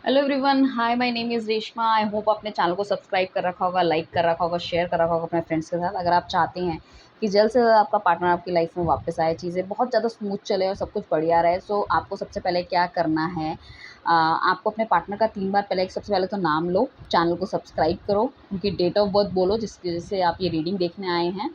Hello everyone, hi, my name is Reshma. I hope आपने channel को subscribe कर रखा होगा, लाइक कर रखा होगा, शेयर कर रखा होगा अपने फ्रेंड्स के साथ। अगर आप चाहते हैं कि जल्द से जल्द आपका पार्टनर आपकी लाइफ में वापस आए, चीज़ें बहुत ज़्यादा स्मूथ चले और सब कुछ बढ़िया रहे, सो आपको सबसे पहले क्या करना है, आपको अपने पार्टनर का 3 बार पहले सबसे पहले तो नाम लो, चैनल को सब्सक्राइब करो, उनकी डेट ऑफ बर्थ बोलो जिसकी वजह से आप ये रीडिंग देखने आए हैं।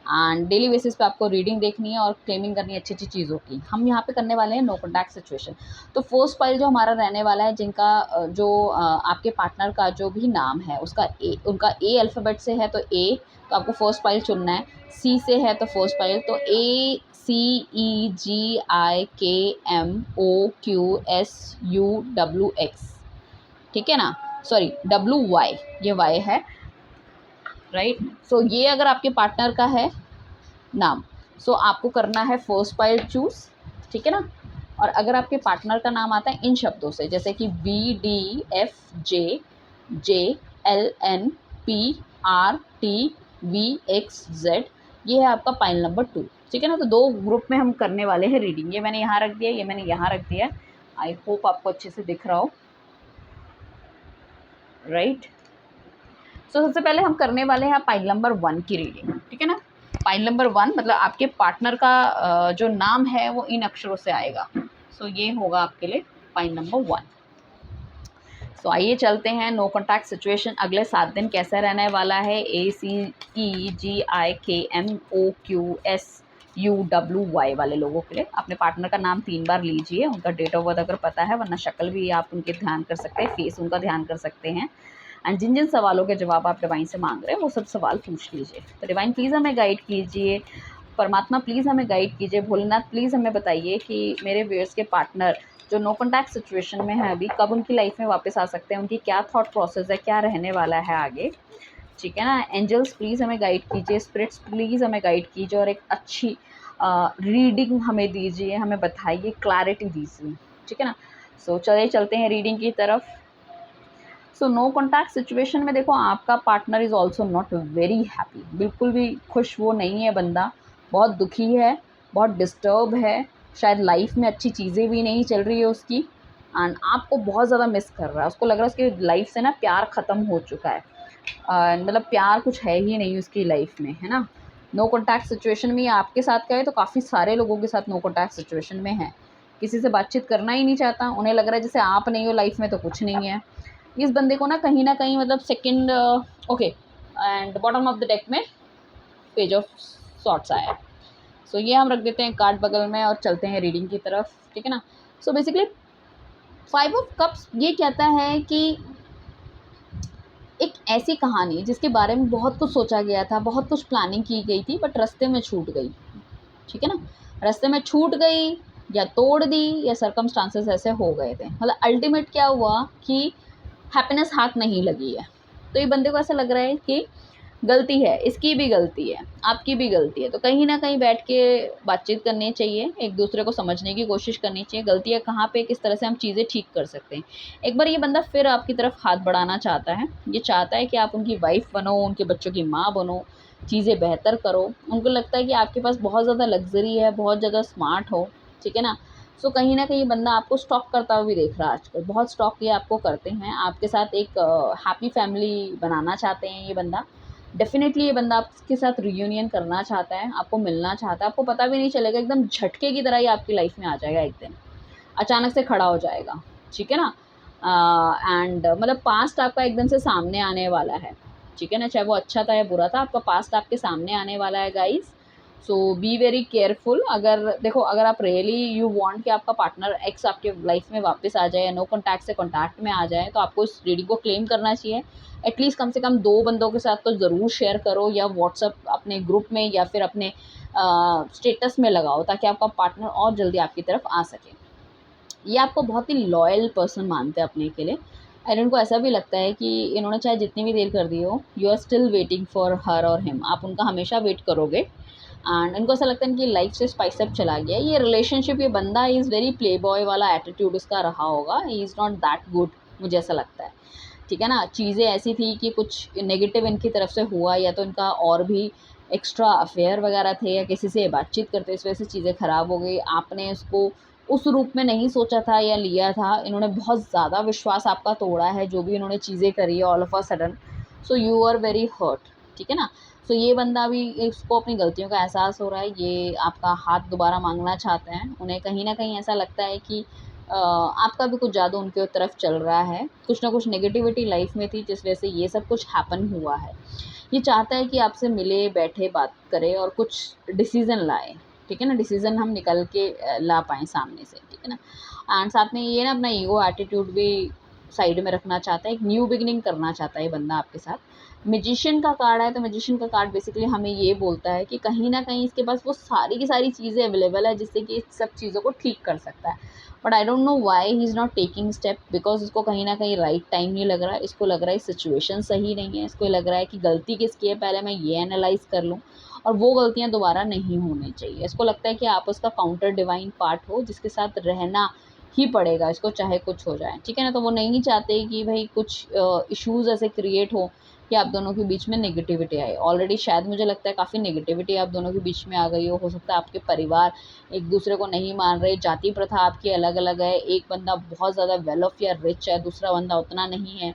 एंड डेली बेसिस पे आपको रीडिंग देखनी है और क्लेमिंग करनी है अच्छी-अच्छी चीज़ों की। हम यहाँ पे करने वाले हैं नो कॉन्टैक्ट सिचुएशन। तो फर्स्ट पाइल जो हमारा रहने वाला है, जिनका आपके पार्टनर का जो भी नाम है उसका उनका ए अल्फ़ाबेट से है तो ए, तो आपको फर्स्ट पाइल चुनना है। सी से है तो फर्स्ट पाइल तो ACEGIKMOQSUWX, ठीक है ना? सॉरी, WY, ये Y है, राइट? सो ये अगर आपके पार्टनर का है नाम, सो आपको करना है फर्स्ट पाइल चूज़, ठीक है ना? और अगर आपके पार्टनर का नाम आता है इन शब्दों से, जैसे कि VDFJJLNPRTVXZ, ये है आपका पाइल नंबर 2, ठीक है ना? तो 2 ग्रुप में हम करने वाले हैं रीडिंग। ये मैंने यहाँ रख दिया, ये मैंने यहाँ रख दिया। आई होप आपको अच्छे से दिख रहा हो, राइट? सो सबसे पहले हम करने वाले हैं पाइल नंबर 1 की रीडिंग, ठीक है ना? पाइल नंबर 1 मतलब आपके पार्टनर का जो नाम है वो इन अक्षरों से आएगा। सो ये होगा आपके लिए पाइल नंबर 1। सो आइए चलते हैं नो कॉन्टैक्ट सिचुएशन अगले 7 दिन कैसा रहने वाला है। ACEGIKMOQSUWY वाले लोगों के लिए अपने पार्टनर का नाम 3 बार लीजिए, उनका डेट ऑफ बर्थ अगर पता है, वरना शक्ल भी आप उनके ध्यान कर सकते हैं, फेस उनका ध्यान कर सकते हैं। एंड जिन जिन सवालों के जवाब आप डिवाइन से मांग रहे हैं वो सब सवाल पूछ लीजिए। तो डिवाइन प्लीज़ हमें गाइड कीजिए, परमात्मा प्लीज़ हमें गाइड कीजिए, भोलेनाथ प्लीज़ हमें बताइए कि मेरे व्यूअर्स के पार्टनर जो नो कॉन्टैक्ट सिचुएशन में है अभी, कब उनकी लाइफ में वापस आ सकते हैं, उनकी क्या थॉट प्रोसेस है, क्या रहने वाला है आगे, ठीक है ना? एंजल्स प्लीज़ हमें गाइड कीजिए, स्पिरिट्स प्लीज़ हमें गाइड कीजिए और एक अच्छी रीडिंग हमें दीजिए, हमें बताइए, क्लैरिटी दीजिए, ठीक है ना? सो चलिए चलते हैं रीडिंग की तरफ। सो नो कॉन्टैक्ट सिचुएशन में देखो, आपका partner is also not very happy, बिल्कुल भी खुश वो नहीं है बंदा, बहुत दुखी है, बहुत डिस्टर्ब है, शायद लाइफ में अच्छी चीज़ें भी नहीं चल रही है उसकी, एंड आपको बहुत ज़्यादा मिस कर रहा है। उसको लग रहा है उसकी लाइफ से ना प्यार ख़त्म हो चुका है, मतलब प्यार कुछ है ही नहीं उसकी लाइफ में, है ना? नो कॉन्टैक्ट सिचुएशन में ये आपके साथ का है तो काफ़ी सारे लोगों के साथ नो कॉन्टैक्ट सिचुएशन में है। किसी से बातचीत करना ही नहीं चाहता, उन्हें लग रहा है जैसे आप नहीं हो लाइफ में तो कुछ नहीं है। इस बंदे को ना कहीं मतलब second, okay, and bottom of the deck में पेज ऑफ सॉर्ट्स आया है। सो ये हम रख देते हैं कार्ड बगल में और चलते हैं रीडिंग की तरफ, ठीक है ना? सो बेसिकली 5 ऑफ कप्स ये कहता है कि एक ऐसी कहानी जिसके बारे में बहुत कुछ सोचा गया था, बहुत कुछ प्लानिंग की गई थी, बट रास्ते में छूट गई, ठीक है ना? रास्ते में छूट गई या तोड़ दी या सर्कमस्टांसेस ऐसे हो गए थे, मतलब अल्टीमेट क्या हुआ कि हैप्पीनेस हाथ नहीं लगी है। तो ये बंदे को ऐसा लग रहा है कि गलती है, इसकी भी गलती है, आपकी भी गलती है, तो कहीं ना कहीं बैठ के बातचीत करनी चाहिए, एक दूसरे को समझने की कोशिश करनी चाहिए, गलतियाँ कहाँ पे, किस तरह से हम चीज़ें ठीक कर सकते हैं। एक बार ये बंदा फिर आपकी तरफ हाथ बढ़ाना चाहता है, ये चाहता है कि आप उनकी वाइफ बनो, उनके बच्चों की माँ बनो, चीज़ें बेहतर करो। उनको लगता है कि आपके पास बहुत ज़्यादा लग्जरी है, बहुत ज़्यादा स्मार्ट हो, ठीक है ना? सो कहीं न कहीं बंदा आपको स्टॉक करता हुआ भी देख रहा है आजकल, बहुत स्टॉक ये आपको करते हैं, आपके साथ एक हैप्पी फैमिली बनाना चाहते हैं ये बंदा। डेफ़िनेटली ये बंदा आपके साथ रियूनियन करना चाहता है, आपको मिलना चाहता है, आपको पता भी नहीं चलेगा, एकदम झटके की तरह ही आपकी लाइफ़ में आ जाएगा एक दिन, अचानक से खड़ा हो जाएगा, ठीक है ना? एंड मतलब पास्ट आपका एकदम से सामने आने वाला है, ठीक है ना? चाहे वो अच्छा था या बुरा था, आपका पास्ट आपके सामने आने वाला है guys. So be very careful. अगर देखो, अगर आप रियली यू वांट कि आपका पार्टनर एक्स आपके लाइफ में वापस आ जाए या नो कॉन्टैक्ट से कॉन्टैक्ट में आ जाए, तो आपको इस रीडिंग को क्लेम करना चाहिए। एटलीस्ट कम से कम 2 बंदों के साथ तो ज़रूर शेयर करो, या व्हाट्सएप अपने ग्रुप में या फिर अपने स्टेटस में लगाओ, ताकि आपका पार्टनर और जल्दी आपकी तरफ आ सके। ये आपको बहुत ही लॉयल पर्सन मानते हैं अपने के लिए, और इनको ऐसा भी लगता है कि इन्होंने चाहे जितनी भी देर कर दी हो, you are still waiting for her और हिम, आप उनका हमेशा वेट करोगे। एंड इनको ऐसा लगता है कि लाइफ से स्पाइस अप चला गया ये रिलेशनशिप, ये बंदा इज़ वेरी प्ले बॉय वाला एटीट्यूड इसका रहा होगा, he is not that good, मुझे ऐसा लगता है, ठीक है ना? चीज़ें ऐसी थी कि कुछ नेगेटिव इनकी तरफ से हुआ, या तो इनका और भी एक्स्ट्रा अफेयर वगैरह थे, या किसी से बातचीत करते इस वजह से चीज़ें ख़राब हो गई, आपने उसको उस रूप में नहीं सोचा था या लिया था, इन्होंने बहुत ज़्यादा विश्वास आपका तोड़ा है, जो भी इन्होंने चीज़ें करी है all of a sudden, so you are very hurt, ठीक है ना। सो ये बंदा भी, इसको अपनी गलतियों का एहसास हो रहा है, ये आपका हाथ दोबारा मांगना चाहते हैं, उन्हें कहीं ना कहीं ऐसा लगता है कि आपका भी कुछ जादू उनके तरफ चल रहा है, कुछ ना कुछ नेगेटिविटी लाइफ में थी जिस वजह से ये सब कुछ हैपन हुआ है। ये चाहता है कि आपसे मिले, बैठे, बात करे और कुछ डिसीज़न लाए, ठीक है ना, डिसीज़न हम निकल के ला पाएँ सामने से, ठीक है ना। एंड साथ में ये ना अपना ईगो एटीट्यूड भी साइड में रखना चाहता है, एक न्यू बिगिनिंग करना चाहता है ये बंदा आपके साथ। मैजिशियन का कार्ड है, तो मैजिशियन का कार्ड बेसिकली हमें ये बोलता है कि कहीं न कहीं इसके पास वो सारी की सारी चीज़ें अवेलेबल है जिससे कि इस सब चीज़ों को ठीक कर सकता है। But I don't know why he is not taking step, because इसको कहीं न कहीं राइट टाइम नहीं लग रहा है, इसको लग रहा है सिचुएशन सही नहीं है, इसको लग रहा है कि गलती किसकी है, पहले मैं ये एनालाइज़ कर लूँ और वो गलतियाँ दोबारा नहीं होनी चाहिए। इसको लगता है कि आप उसका काउंटर डिवाइन पार्ट हो जिसके साथ रहना ही पड़ेगा इसको, चाहे कुछ हो जाए, ठीक है ना। तो वो नहीं चाहते कि भई कुछ इश्यूज़ ऐसे क्रिएट हो कि आप दोनों के बीच में नेगेटिविटी आए। ऑलरेडी शायद मुझे लगता है काफ़ी नेगेटिविटी आप दोनों के बीच में आ गई हो सकता है आपके परिवार एक-दूसरे को नहीं मान रहे, जाति प्रथा आपकी अलग-अलग है, एक बंदा बहुत ज़्यादा वेल ऑफ या रिच है, दूसरा बंदा उतना नहीं है।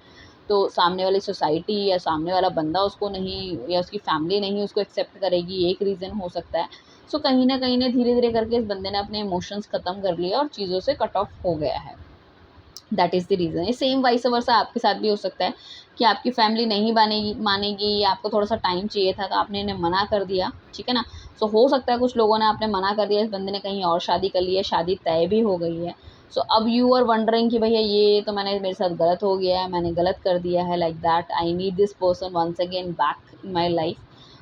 तो सामने वाली सोसाइटी या सामने वाला बंदा उसको नहीं, या उसकी फैमिली नहीं उसको एक्सेप्ट करेगी, एक रीज़न हो सकता है। सो कहीं न कहीं ने धीरे-धीरे करके इस बंदे ने अपने इमोशंस ख़त्म कर लिए और चीज़ों से कट ऑफ हो गया है। That is the reason. ये सेम वाइस वर्सा आपके साथ भी हो सकता है कि आपकी फैमिली नहीं मानेगी या आपको थोड़ा-सा टाइम चाहिए था तो आपने इन्हें मना कर दिया, ठीक है ना? सो हो सकता है कुछ लोगों ने आपने मना कर दिया, इस बंदे ने कहीं और शादी कर ली है, शादी तय भी हो गई है। सो अब यू आर वंडरिंग कि भैया ये तो मेरे साथ गलत हो गया है, मैंने गलत कर दिया है, like that I need this person once again back in my life.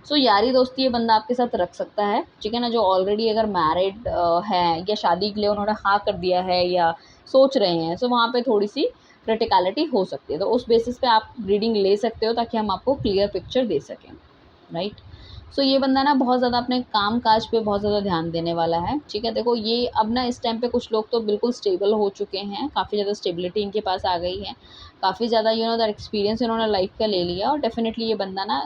So यारी दोस्ती ये बंदा आपके साथ रख सकता है, ठीक है ना? जो ऑलरेडी अगर मैरिड हैं या शादी के लिए उन्होंने हाँ कर दिया है या सोच रहे हैं, सो वहाँ पे थोड़ी-सी क्रिटिकैलिटी हो सकती है। तो उस बेसिस पे आप रीडिंग ले सकते हो ताकि हम आपको क्लियर पिक्चर दे सकें, राइट? सो ये बंदा ना बहुत ज़्यादा अपने काम-काज पे बहुत ज़्यादा ध्यान देने वाला है, ठीक है? देखो ये अब ना इस टाइम पे कुछ लोग तो बिल्कुल स्टेबल हो चुके हैं, काफ़ी ज़्यादा स्टेबिलिटी इनके पास आ गई है, काफ़ी ज़्यादा यू नो दैट एक्सपीरियंस इन्होंने लाइफ़ का ले लिया और डेफ़िनिटली ये बंदा ना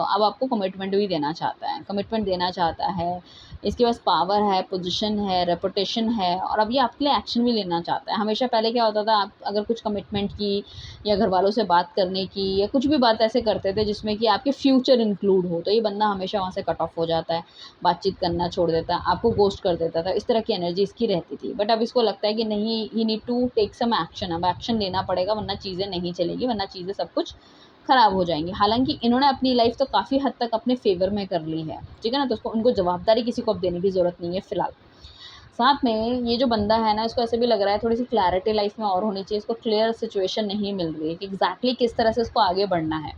अब आपको कमिटमेंट भी देना चाहता है, कमिटमेंट देना चाहता है। इसके पास पावर है, पोज़ीशन है, रेपुटेशन है और अब ये आपके लिए एक्शन भी लेना चाहता है। हमेशा पहले क्या होता था, आप अगर कुछ कमिटमेंट की या घरवालों से बात करने की या कुछ भी बात ऐसे करते थे जिसमें कि आपके फ्यूचर इंक्लूड हो, तो ये बंदा हमेशा वहाँ से कट ऑफ हो जाता है, बातचीत करना छोड़ देता है, आपको गोस्ट कर देता था, इस तरह की एनर्जी इसकी रहती थी। बट अब इसको लगता है कि नहीं, he need to take some action, अब एक्शन लेना पड़ेगा वरना चीज़ें नहीं चलेगी, वरना चीज़ें सब कुछ खराब हो जाएँगी। हालाँकि इन्होंने अपनी लाइफ़ तो काफ़ी हद तक अपने फ़ेवर में कर ली है, ठीक है ना? तो उसको उनको जवाबदारी किसी को अब देने की ज़रूरत नहीं है फ़िलहाल। साथ में ये जो बंदा है ना, इसको ऐसे भी लग रहा है थोड़ी-सी क्लैरिटी लाइफ़ में और होनी चाहिए, इसको क्लियर सिचुएशन नहीं मिल रही है कि एग्ज़ैक्टली किस तरह से इसको आगे बढ़ना है।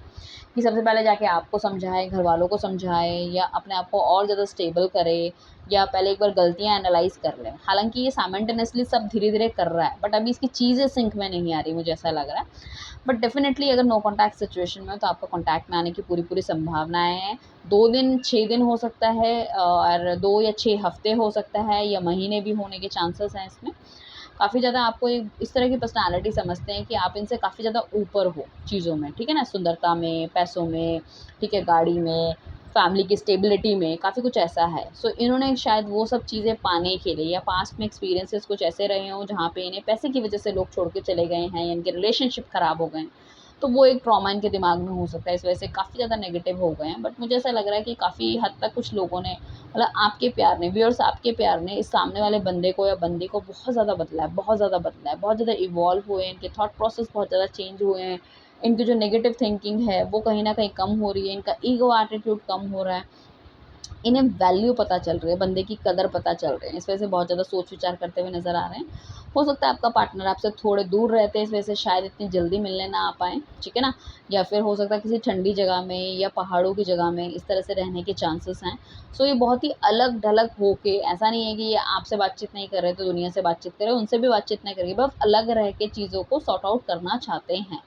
कि सबसे पहले जाके आपको समझाए, घरवालों को समझाए या अपने आप को और ज़्यादा स्टेबल करे या पहले एक बार गलतियाँ एनालाइज़ कर लें। हालाँकि ये साइमल्टेनियसली सब धीरे-धीरे कर रहा है, बट अभी इसकी चीज़ें सिंक में नहीं आ रही, मुझे ऐसा लग रहा है। बट डेफ़िनेटली अगर नो कॉन्टैक्ट सिचुएशन में हो तो आपका कॉन्टैक्ट में आने की पूरी-पूरी संभावनाएँ हैं। 2 दिन, 6 दिन हो सकता है और 2 या 6 हफ़्ते हो सकता है या महीने भी होने के चांसेस हैं इसमें। काफ़ी ज़्यादा आपको एक इस तरह की पर्सनैलिटी समझते हैं कि आप इनसे काफ़ी ज़्यादा ऊपर हो चीज़ों में, ठीक है ना? सुंदरता में, पैसों में, ठीक है, गाड़ी में, फैमिली की स्टेबिलिटी में, काफ़ी कुछ ऐसा है। सो इन्होंने शायद वो सब चीज़ें पाने के लिए या पास्ट में एक्सपीरियंसेस कुछ ऐसे रहे हों जहाँ पे इन्हें पैसे की वज़ह से लोग छोड़ के चले गए हैं या इनके रिलेशनशिप ख़राब हो गए हैं। तो वो एक ट्रॉमा इनके दिमाग में हो सकता है, इस वजह से काफ़ी ज़्यादा नेगेटिव हो गए हैं। बट मुझे ऐसा लग रहा है कि काफ़ी हद तक कुछ लोगों ने, मतलब आपके प्यार ने, व्यूअर्स आपके प्यार ने इस सामने वाले बंदे को या बंदी को बहुत ज़्यादा बदला है, बहुत ज़्यादा बदला है, बहुत ज़्यादा इवॉल्व हुए हैं, इनके थॉट प्रोसेस बहुत ज़्यादा चेंज हुए हैं, इनकी जो नेगेटिव थिंकिंग है वो कहीं न कहीं कम हो रही है, इनका ईगो एटीट्यूड कम हो रहा है। इन्हें वैल्यू पता चल रही है, बंदे की कदर पता चल रही है, इस वजह से बहुत ज़्यादा सोच-विचार करते हुए नज़र आ रहे हैं। हो सकता है आपका पार्टनर आपसे थोड़े दूर रहते हैं, इस वजह से शायद इतनी जल्दी मिलने ना आ पाएँ, ठीक है ना? या फिर हो सकता है किसी ठंडी जगह में या पहाड़ों की जगह में इस तरह से रहने के चांसेस हैं। सो ये बहुत ही अलग-ढलग होके, ऐसा नहीं है कि ये आपसे बातचीत नहीं कर रहे तो दुनिया से बातचीत करें, उनसे भी बातचीत नहीं करेंगे, बस अलग रह के चीज़ों को सॉर्ट आउट करना चाहते हैं।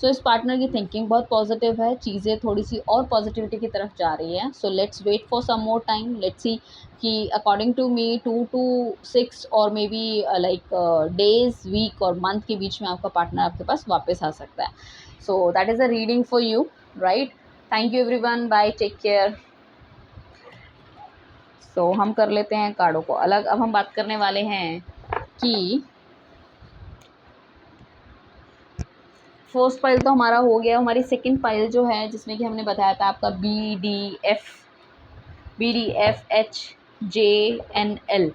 सो इस पार्टनर की थिंकिंग बहुत पॉजिटिव है, चीज़ें थोड़ी-सी और पॉजिटिविटी की तरफ जा रही है। So let's wait for some more time, let's see कि अकॉर्डिंग टू मी 2 टू 6 और maybe like days, week और मंथ के बीच में आपका पार्टनर आपके पास वापस आ सकता है। So that is a reading for you, right? Thank you everyone, bye, take care. So हम कर लेते हैं कार्डों को अलग। अब हम बात करने वाले हैं कि फर्स्ट पाइल तो हमारा हो गया, हमारी सेकंड पाइल जो है जिसमें कि हमने बताया था आपका BDFHJNL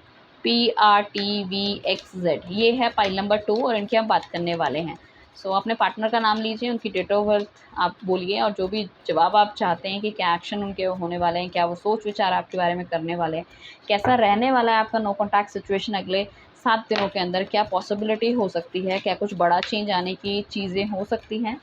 PRTVXZ, ये है पाइल नंबर 2 और इनकी हम बात करने वाले हैं। सो अपने पार्टनर का नाम लीजिए, उनकी डेट ऑफ बर्थ आप बोलिए और जो भी जवाब आप चाहते हैं कि क्या एक्शन उनके होने वाले हैं, क्या वो सोच विचार आपके बारे में करने वाले हैं, कैसा रहने वाला है आपका नो कॉन्टैक्ट सिचुएशन अगले 7 दिनों के अंदर, क्या पॉसिबिलिटी हो सकती है, क्या कुछ बड़ा चेंज आने की चीज़ें हो सकती हैं।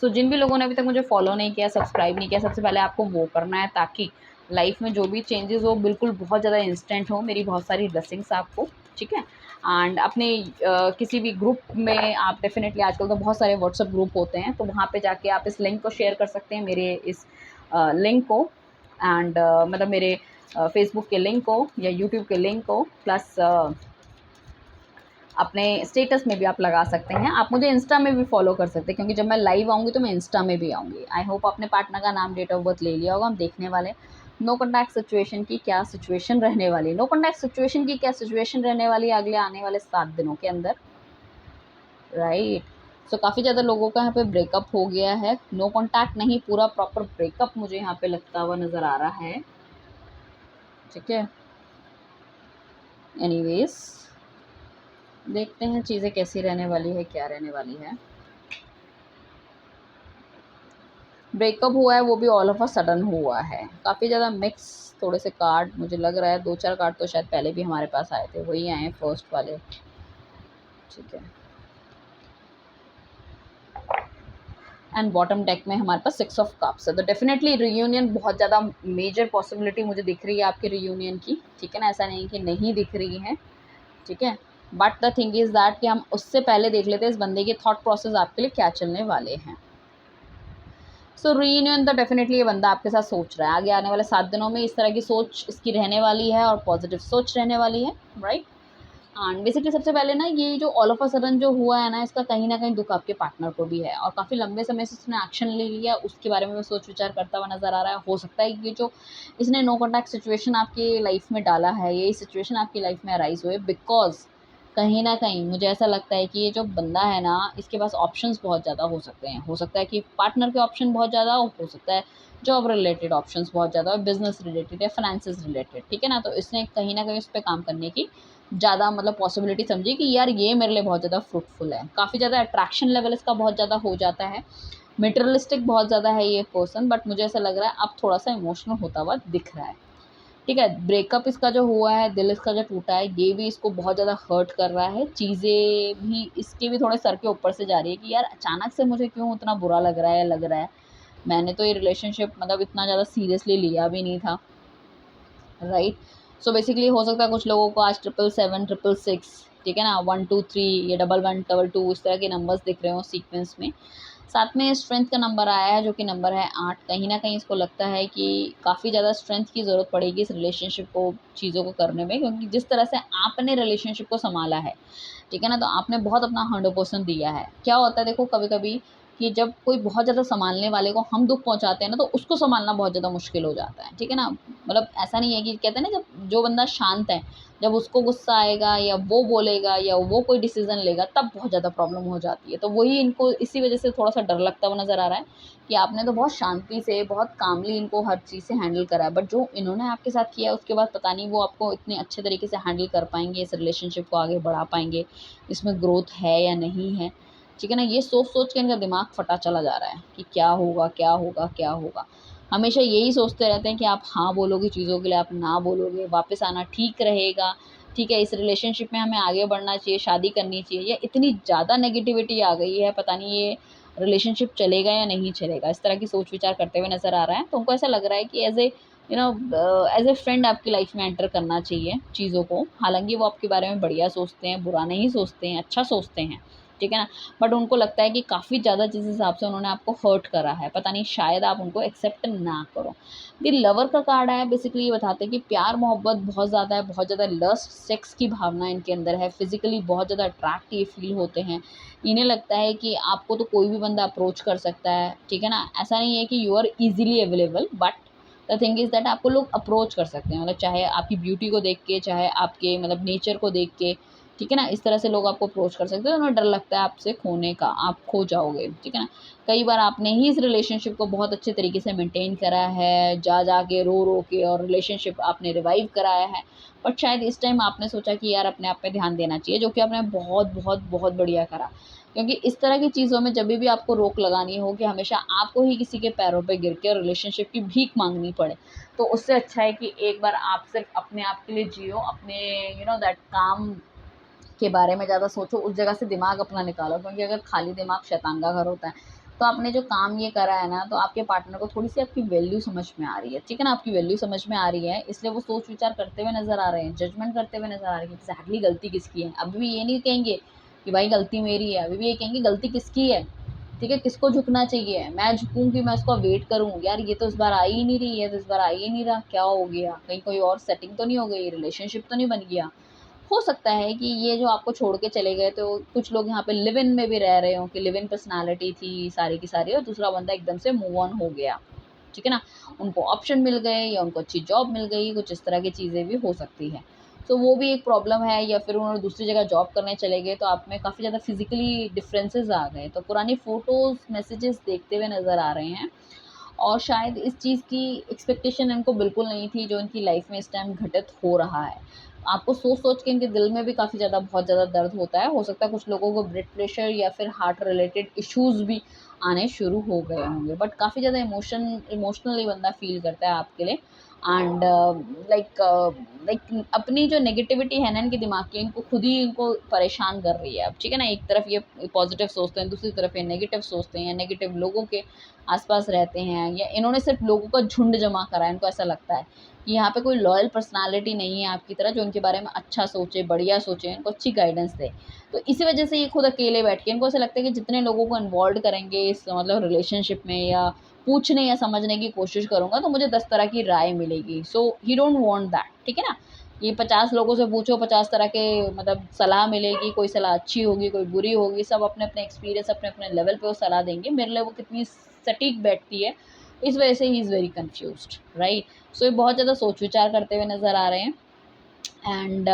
सो जिन भी लोगों ने अभी तक मुझे फॉलो नहीं किया, सब्सक्राइब नहीं किया, सबसे पहले आपको वो करना है ताकि लाइफ में जो भी चेंजेस हो बिल्कुल बहुत ज़्यादा इंस्टेंट हो। मेरी बहुत सारी ब्लेसिंग्स आपको, ठीक है। एंड अपने किसी भी ग्रुप में आप डेफिनेटली, आजकल तो बहुत सारे व्हाट्सएप ग्रुप होते हैं, तो वहाँ पे जाके आप इस लिंक को शेयर कर सकते हैं, मेरे इस लिंक को एंड मतलब मेरे फेसबुक के लिंक को या यूट्यूब के लिंक को, प्लस अपने स्टेटस में भी आप लगा सकते हैं। आप मुझे इंस्टा में भी फॉलो कर सकते हैं क्योंकि जब मैं लाइव आऊँगी तो मैं इंस्टा में भी आऊँगी। आई होप अपने पार्टनर का नाम, डेट ऑफ बर्थ ले लिया होगा। हम देखने वाले नो कॉन्टैक्ट सिचुएशन की क्या सिचुएशन रहने वाली, नो कॉन्टैक्ट सिचुएशन की क्या सिचुएशन रहने वाली है अगले आने वाले 7 दिनों के अंदर, राइट। सो काफ़ी ज़्यादा लोगों का यहाँ पे ब्रेकअप हो गया है, नो कॉन्टैक्ट नहीं, पूरा प्रॉपर ब्रेकअप मुझे यहाँ पे लगता हुआ नज़र आ रहा है, ठीक है। एनीवेज देखते हैं चीज़ें कैसी रहने वाली है, क्या रहने वाली है। ब्रेकअप हुआ है वो भी ऑल ऑफ अ सडन हुआ है, काफ़ी ज़्यादा मिक्स थोड़े से कार्ड मुझे लग रहा है। 2-4 कार्ड तो शायद पहले भी हमारे पास आए थे, वही आए हैं फर्स्ट वाले, ठीक है। एंड बॉटम डेक में हमारे पास 6 ऑफ कप्स है, तो डेफिनेटली रियूनियन बहुत ज़्यादा मेजर पॉसिबिलिटी मुझे दिख रही है आपके रियूनियन की, ठीक है ना। ऐसा नहीं कि नहीं दिख रही है, ठीक है। But the thing is that कि हम उससे पहले देख लेते हैं इस बंदे के थॉट प्रोसेस आपके लिए क्या चलने वाले हैं। सो रीयूनियन तो डेफिनेटली ये बंदा आपके साथ सोच रहा है, आगे आने वाले 7 दिनों में इस तरह की सोच इसकी रहने वाली है और पॉजिटिव सोच रहने वाली है, राइट। एंड बेसिकली सबसे पहले ना ये जो ऑल ऑफ अ सडन जो हुआ है ना, इसका कहीं ना कहीं दुख आपके पार्टनर को भी है और काफ़ी लंबे समय से उसने एक्शन ले लिया, उसके बारे में भी सोच विचार करता हुआ नज़र आ रहा है। हो सकता है कि जो इसने नो कॉन्टैक्ट सिचुएशन आपकी लाइफ में डाला है, यही सिचुएशन आपकी लाइफ में अराइज हुए बिकॉज कहीं न कहीं मुझे ऐसा लगता है कि ये जो बंदा है ना, इसके पास ऑप्शंस बहुत ज़्यादा हो सकते हैं। हो सकता है कि पार्टनर के ऑप्शन बहुत ज़्यादा हो सकता है जॉब रिलेटेड ऑप्शंस बहुत ज़्यादा, बिज़नेस रिलेटेड या फाइनेंसेस रिलेटेड, ठीक है ना। तो इसने कहीं न कहीं उस पे काम करने की ज़्यादा मतलब पॉसिबिलिटी समझी कि यार ये मेरे लिए बहुत ज़्यादा फ्रूटफुल है। काफ़ी ज़्यादा अट्रैक्शन लेवल इसका बहुत ज़्यादा हो जाता है, मटेरियलिस्टिक बहुत ज़्यादा है ये पर्सन, बट मुझे ऐसा लग रहा है अब थोड़ा-सा इमोशनल होता हुआ दिख रहा है, ठीक है। ब्रेकअप इसका जो हुआ है, दिल इसका जो टूटा है, ये भी इसको बहुत ज़्यादा हर्ट कर रहा है। चीज़ें भी इसके भी थोड़े सर के ऊपर से जा रही है कि यार अचानक से मुझे क्यों इतना बुरा लग रहा है। मैंने तो ये रिलेशनशिप मतलब इतना ज़्यादा सीरियसली लिया भी नहीं था, राइट। सो बेसिकली हो सकता है कुछ लोगों को आज 777, 666, ठीक है ना, 123 या 11, 22 इस तरह के नंबर्स दिख रहे हो सीक्वेंस में। साथ में स्ट्रेंथ का नंबर आया है जो कि नंबर है 8। कहीं न कहीं इसको लगता है कि काफ़ी ज़्यादा स्ट्रेंथ की ज़रूरत पड़ेगी इस रिलेशनशिप को, चीज़ों को करने में, क्योंकि जिस तरह से आपने रिलेशनशिप को सँभाला है, ठीक है ना, तो आपने बहुत अपना 100% दिया है। क्या होता है देखो कभी-कभी कि जब कोई बहुत ज़्यादा सँभालने वाले को हम दुःख पहुँचाते हैं ना, तो उसको सँभालना बहुत ज़्यादा मुश्किल हो जाता है, ठीक है ना। मतलब ऐसा नहीं है कि कहते हैं ना, जब जो बंदा शांत है, जब उसको गुस्सा आएगा या वो बोलेगा या वो कोई डिसीज़न लेगा तब बहुत ज़्यादा प्रॉब्लम हो जाती है। तो वही इनको इसी वज़ह से थोड़ा-सा डर लगता हुआ नज़र आ रहा है कि आपने तो बहुत शांति से, बहुत कामली इनको हर चीज़ से हैंडल करा है, बट जो इन्होंने आपके साथ किया है उसके बाद पता नहीं वो आपको इतने अच्छे तरीके से हैंडल कर पाएँगे, इस रिलेशनशिप को आगे बढ़ा पाएँगे, इसमें ग्रोथ है या नहीं है, ठीक है ना। ये सोच-सोच के इनका दिमाग फटा चला जा रहा है कि क्या होगा, क्या होगा, क्या होगा। हमेशा यही सोचते रहते हैं कि आप हाँ बोलोगे चीज़ों के लिए, आप ना बोलोगे, वापस आना ठीक रहेगा, ठीक है, इस रिलेशनशिप में हमें आगे बढ़ना चाहिए, शादी करनी चाहिए, या इतनी ज़्यादा नेगेटिविटी आ गई है, पता नहीं ये रिलेशनशिप चलेगा या नहीं चलेगा, इस तरह की सोच विचार करते हुए नज़र आ रहा है। तो उनको ऐसा लग रहा है कि एज़ ए फ्रेंड आपकी लाइफ में एंटर करना चाहिए चीज़ों को। हालाँकि वो आपके बारे में बढ़िया सोचते हैं, बुरा नहीं सोचते हैं, अच्छा सोचते हैं, ठीक है ना। बट उनको लगता है कि काफ़ी ज़्यादा जिस हिसाब से उन्होंने आपको हर्ट करा है, पता नहीं शायद आप उनको एक्सेप्ट ना करो। द लवर का कार्ड आया, बेसिकली ये बताते हैं कि प्यार मोहब्बत बहुत ज़्यादा है, बहुत ज़्यादा लस्ट सेक्स की भावना इनके अंदर है, फिजिकली बहुत ज़्यादा अट्रैक्ट ये फील होते हैं। इन्हें लगता है कि आपको तो कोई भी बंदा अप्रोच कर सकता है, ठीक है ना। ऐसा नहीं है कि you are easily available, but the thing is that आपको लोग अप्रोच कर सकते हैं, मतलब चाहे आपकी ब्यूटी को देख के, चाहे आपके मतलब नेचर को देख के, ठीक है ना। इस तरह से लोग आपको अप्रोच कर सकते हैं, उन्हें डर लगता है आपसे खोने का, आप खो जाओगे, ठीक है ना। कई बार आपने ही इस रिलेशनशिप को बहुत अच्छे तरीके से मेंटेन करा है, जा के रो के, और रिलेशनशिप आपने रिवाइव कराया है, बट शायद इस टाइम आपने सोचा कि यार अपने आप पे ध्यान देना चाहिए, जो कि आपने बहुत बहुत बहुत बढ़िया करा। क्योंकि इस तरह की चीज़ों में जब भी आपको रोक लगानी हो कि हमेशा आपको ही किसी के पैरों पे गिर के रिलेशनशिप की भीख मांगनी पड़े, तो उससे अच्छा है कि एक बार आप सिर्फ अपने आप के लिए जियो, अपने दैट काम के बारे में ज़्यादा सोचो, उस जगह से दिमाग अपना निकालो। क्योंकि अगर खाली दिमाग शैतान का घर होता है। तो आपने जो काम ये करा है ना, तो आपके पार्टनर को थोड़ी-सी आपकी वैल्यू समझ में आ रही है, ठीक है ना? आपकी वैल्यू समझ में आ रही है, इसलिए वो सोच-विचार करते हुए नज़र आ रहे हैं, जजमेंट करते हुए नज़र आ रहे हैं कि एग्ज़ैक्टली गलती किसकी है। अभी भी ये नहीं कहेंगे कि भाई गलती मेरी है, अभी भी ये कहेंगे गलती किसकी है, ठीक है? किसको झुकना चाहिए? मैं झुकूँ कि मैं उसका वेट करूँ? यार ये तो इस बार आ ही नहीं रही है, तो इस बार आ ही नहीं रहा, क्या हो गया? कहीं कोई और सेटिंग तो नहीं हो गई? रिलेशनशिप तो नहीं बन गया? हो सकता है कि ये जो आपको छोड़ के चले गए, तो कुछ लोग यहाँ पे लिव इन में भी रह रहे हों कि लिव इन पर्सनैलिटी थी सारी की सारी, और दूसरा बंदा एकदम से मूव ऑन हो गया, ठीक है ना? उनको ऑप्शन मिल गए या उनको अच्छी जॉब मिल गई, कुछ इस तरह की चीज़ें भी हो सकती हैं। तो वो भी एक प्रॉब्लम है, या फिर उन्होंने दूसरी जगह जॉब करने चले गए, तो आप में काफ़ी ज़्यादा फिज़िकली डिफरेंसेस आ गए, तो पुरानी फ़ोटोज़, मैसेजेस देखते हुए नज़र आ रहे हैं। और शायद इस चीज़ की एक्सपेक्टेशन इनको बिल्कुल नहीं थी, जो इनकी लाइफ में इस टाइम घटित हो रहा है। आपको सोच-सोच के इनके दिल में भी काफ़ी ज़्यादा, बहुत ज़्यादा दर्द होता है। हो सकता है कुछ लोगों को ब्लड प्रेशर या फिर हार्ट रिलेटेड इश्यूज़ भी आने शुरू हो गए होंगे। बट काफ़ी ज़्यादा इमोशनली बंदा फ़ील करता है आपके लिए, एंड लाइक लाइक अपनी जो नेगेटिविटी है ना इनके दिमाग की, इनको खुद ही इनको परेशान कर रही है अब, ठीक है ना। एक तरफ ये पॉजिटिव सोचते हैं, दूसरी तरफ ये नेगेटिव सोचते हैं, या नेगेटिव लोगों के आस-पास रहते हैं, या इन्होंने सिर्फ़ लोगों का झुंड जमा करा है। इनको ऐसा लगता है कि यहाँ पे कोई लॉयल पर्सनैलिटी नहीं है आपकी तरह, जो इनके बारे में अच्छा सोचे, बढ़िया सोचे, इनको अच्छी गाइडेंस दे। तो इसी वजह से ये खुद अकेले बैठ के, इनको ऐसा लगता है कि जितने लोगों को इन्वॉल्व करेंगे इस मतलब रिलेशनशिप में, या पूछने या समझने की कोशिश करूँगा, तो मुझे 10 तरह की राय मिलेगी। सो ही डोंट वांट दैट, ठीक है ना? ये 50 लोगों से पूछो, 50 तरह के मतलब सलाह मिलेगी, कोई सलाह अच्छी होगी, कोई बुरी होगी, सब अपने-अपने एक्सपीरियंस, अपने-अपने लेवल पे वो सलाह देंगे। मेरे लिए वो कितनी सटीक बैठती है, इस वजह से ही is very confused, right? So ये बहुत ज़्यादा सोच-विचार करते हुए नज़र आ रहे हैं, एंड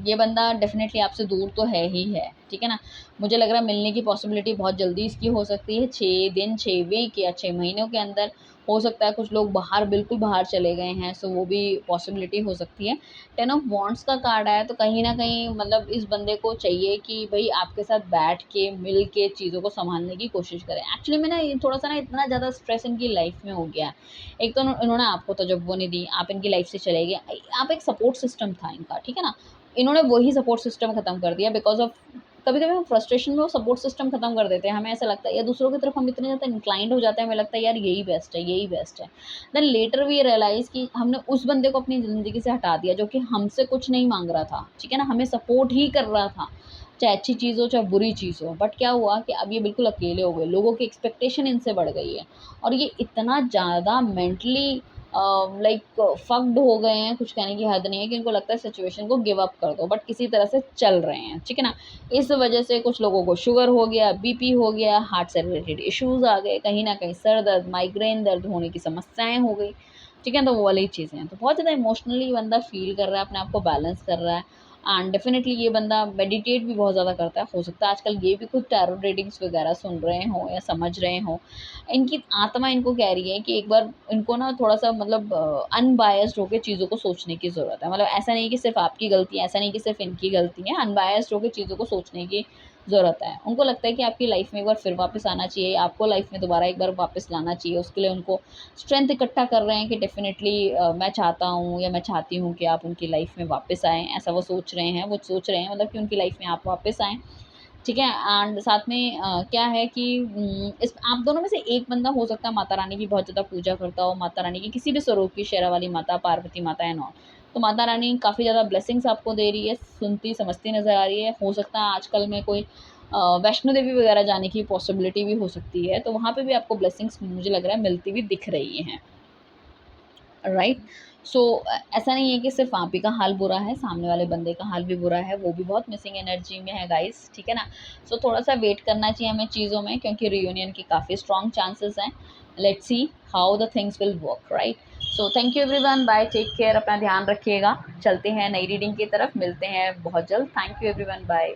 ये बंदा डेफ़िनेटली आपसे दूर तो है ही है, ठीक है ना? मुझे लग रहा है मिलने की पॉसिबिलिटी बहुत जल्दी इसकी हो सकती है, 6 दिन, 6 वीक या 6 महीनों के अंदर। हो सकता है कुछ लोग बाहर, बिल्कुल बाहर चले गए हैं, सो वो भी पॉसिबिलिटी हो सकती है। 10 ऑफ वांड्स का कार्ड आया, तो कहीं न कहीं मतलब इस बंदे को चाहिए कि भई आपके साथ बैठ के, मिल के चीज़ों को सँभालने की कोशिश करें। एक्चुअली में ना ये थोड़ा-सा ना इतना ज़्यादा स्ट्रेस इनकी लाइफ़ में हो गया है। एक तो इन्होंने आपको तजब्बो नहीं दी, आप इनकी लाइफ से चले गए। आप एक सपोर्ट सिस्टम था इनका, ठीक है ना? इन्होंने वही सपोर्ट सिस्टम खत्म कर दिया बिकॉज़ ऑफ, कभी-कभी हम फ्रस्ट्रेशन में वो सपोर्ट सिस्टम खत्म कर देते हैं। हमें ऐसा लगता है, या दूसरों की तरफ हम इतने ज़्यादा इंक्लाइंड हो जाते हैं, हमें लगता है यार यही बेस्ट है, यही बेस्ट है। देन लेटर वी रियलाइज़ कि हमने उस बंदे को अपनी ज़िंदगी से हटा दिया, जो कि हमसे कुछ नहीं माँग रहा था, ठीक है ना? हमें सपोर्ट ही कर रहा था, चाहे अच्छी चीज़ हो, चाहे बुरी चीज़ हो। बट क्या हुआ कि अब ये बिल्कुल अकेले हो गए, लोगों की एक्सपेक्टेशन इनसे बढ़ गई है, और ये इतना ज़्यादा मेंटली लाइक फक्ड हो गए हैं, कुछ कहने की हद नहीं है, कि इनको लगता है सिचुएशन को गिव अप कर दो, बट किसी तरह से चल रहे हैं, ठीक है ना। इस वजह से कुछ लोगों को शुगर हो गया, बीपी हो गया, हार्ट से रिलेटेड इश्यूज आ गए, कहीं ना कहीं सर दर्द, माइग्रेन दर्द होने की समस्याएं हो गई, ठीक है। तो वो वाली चीज़ें हैं, तो बहुत ज़्यादा इमोशनली बंदा फील कर रहा है, अपने आप को बैलेंस कर रहा है, एंड डेफिनेटली ये बंदा मेडिटेट भी बहुत ज़्यादा करता है। हो सकता है आजकल ये भी कुछ टैरो रीडिंग्स वगैरह सुन रहे हों या समझ रहे हों। इनकी आत्मा इनको कह रही है कि एक बार इनको ना थोड़ा-सा मतलब अनबायस्ड होके चीज़ों को सोचने की ज़रूरत है। मतलब ऐसा नहीं कि सिर्फ़ आपकी गलती है, ऐसा नहीं कि सिर्फ़ इनकी गलती है, अनबायस्ड होके चीज़ों को सोचने की ज़रूरत है। उनको लगता है कि आपकी लाइफ़ में एक बार फिर वापस आना चाहिए, आपको लाइफ़ में दोबारा एक बार वापस लाना चाहिए। उसके लिए उनको स्ट्रेंथ इकट्ठा कर रहे हैं कि डेफ़िनेटली मैं चाहता हूँ या मैं चाहती हूँ कि आप उनकी लाइफ़ में वापस आएँ। ऐसा वो सोच रहे हैं, मतलब कि उनकी लाइफ़ में आप वापस आएँ। ठीक है, एंड साथ में क्या है कि इस आप दोनों में से एक बंदा हो सकता है माता रानी की बहुत ज़्यादा पूजा करता हो, माता रानी की किसी भी स्वरूप की, शेरा वाली माता, पार्वती माता एंड ऑल। तो माता रानी काफ़ी ज़्यादा ब्लेसिंग्स आपको दे रही है, सुनती समझती नज़र आ रही है। हो सकता है आजकल में कोई वैष्णो देवी वगैरह जाने की पॉसिबिलिटी भी हो सकती है, तो वहाँ पे भी आपको ब्लेसिंग्स मुझे लग रहा है मिलती हुई दिख रही हैं। राइट। सो ऐसा नहीं है कि सिर्फ आप ही का हाल बुरा है, सामने वाले बंदे का हाल भी बुरा है, वो भी बहुत मिसिंग एनर्जी में है गाइस, ठीक है ना। सो थोड़ा सा वेट करना चाहिए हमें चीज़ों में, क्योंकि रियूनियन की काफ़ी स्ट्रॉन्ग चांसेस हैं। Let's see how the things will work, right. So thank you everyone, bye, take care, अपना ध्यान रखिएगा। चलते हैं नई रीडिंग की तरफ, मिलते हैं बहुत जल्द। Thank you everyone, bye.